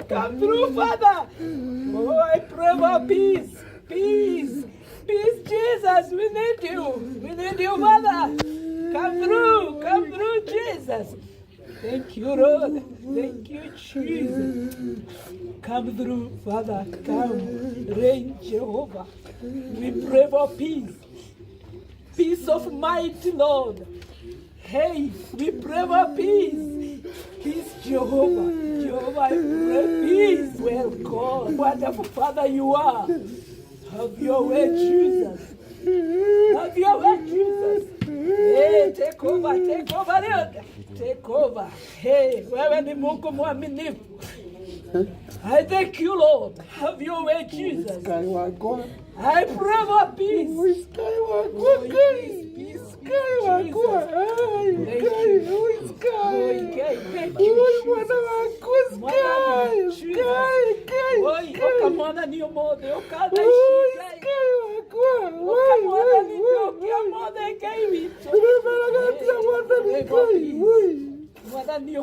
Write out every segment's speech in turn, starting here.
Come through, Father. Oh, I pray for peace, peace, peace, Jesus. We need you, Father. Come through, Jesus. Thank you, Lord. Thank you, Jesus. Come through, Father. Come, reign, Jehovah. We pray for peace, peace of might, Lord. Hey, we pray for peace, peace, Jehovah. Jehovah, I pray peace. Well, God, wonderful Father you are. Have your way, Jesus. Have your way, Jesus. Hey, take over, Lord. Take over. Hey, wewe ni Mungu mwaminifu. I thank you, Lord. Have your way, Jesus. I pray for peace. Okamwana niyo mode okada mwana niyo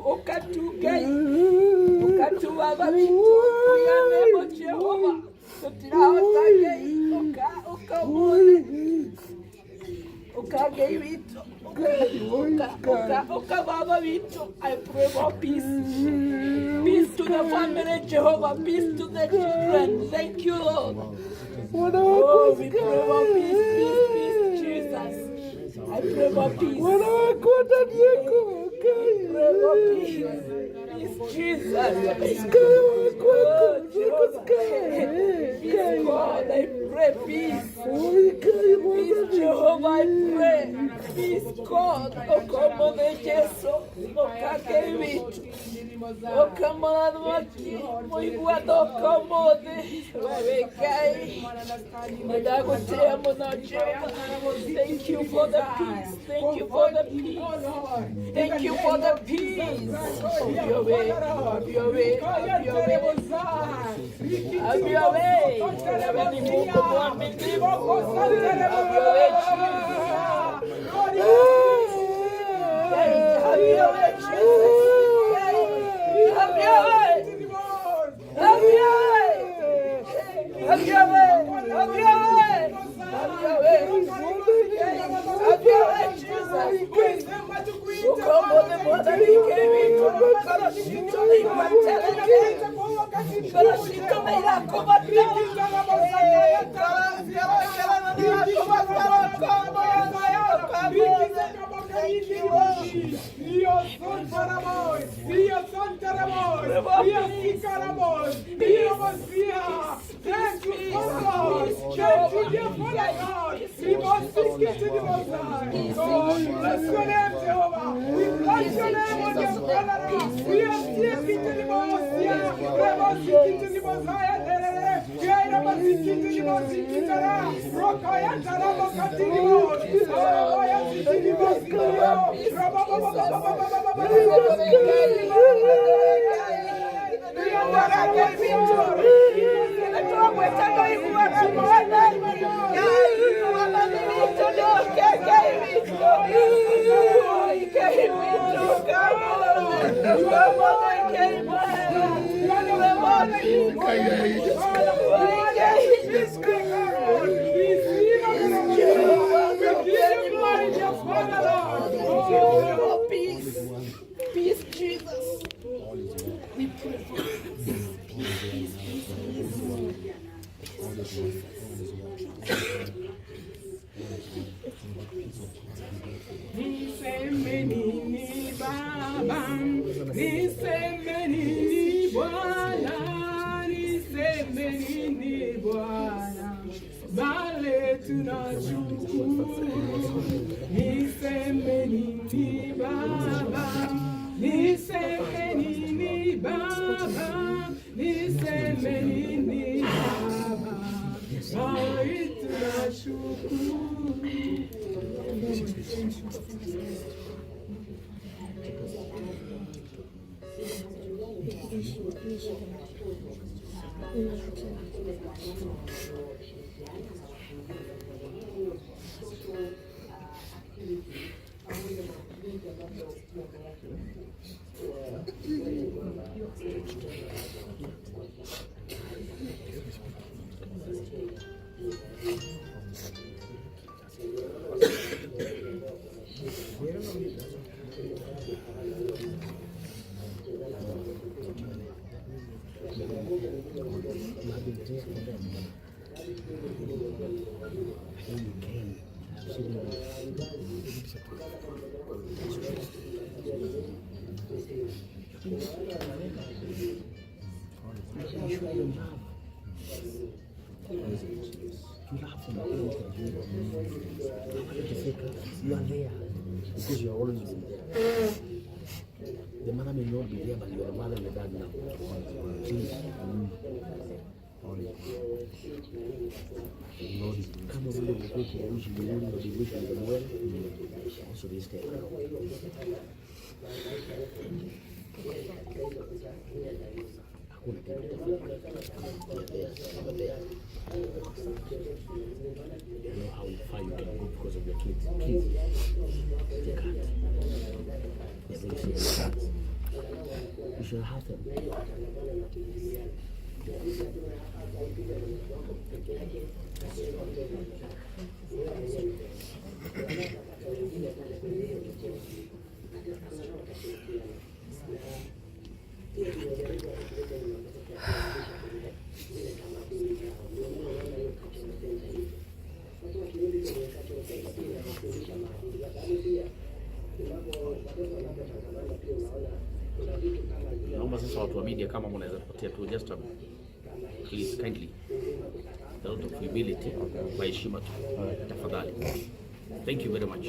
okatu gai okatu baba bitu yanebo Jehova tiraota gai okamone okay, Baba, I pray for peace. Peace to the family, Jehovah. Peace to the children. Thank you, Lord. Oh, we pray for peace, Jesus. I pray for peace. I pray for peace, Jesus. Oh, Jehovah. God, I pray peace. Peace, Jehovah, I pray. Peace, God. Okamone Jesu. Okake vitu. Okamone waki. Moiguado okamone. Wewekai. Medagotea mona Jehovah. Thank you for the peace. Thank you for the peace. Thank you for the peace. Have your way. Have your way. Have your way. Have your way. Have your way. nini Baba, niseme nini Bwana, niseme nini Bwana, bale tunashukuru. Niseme nini Baba, niseme nini Baba, niseme nini Baba, bale tunashukuru. You are there because you are always there. The mother may not be there, but you are the mother and the dad now. Please. Lord, come over the people who wish you the wound, but you wish you the well, also this day. Hakuna kitu there. You know how far you can go because of your kids. Kids, they can't. They're very serious. You should have them. Naomba sasa watu wa media kama mnaweza kupatia tu just please kindly a lot of humility kwa heshima tu tafadhali. Thank you very much.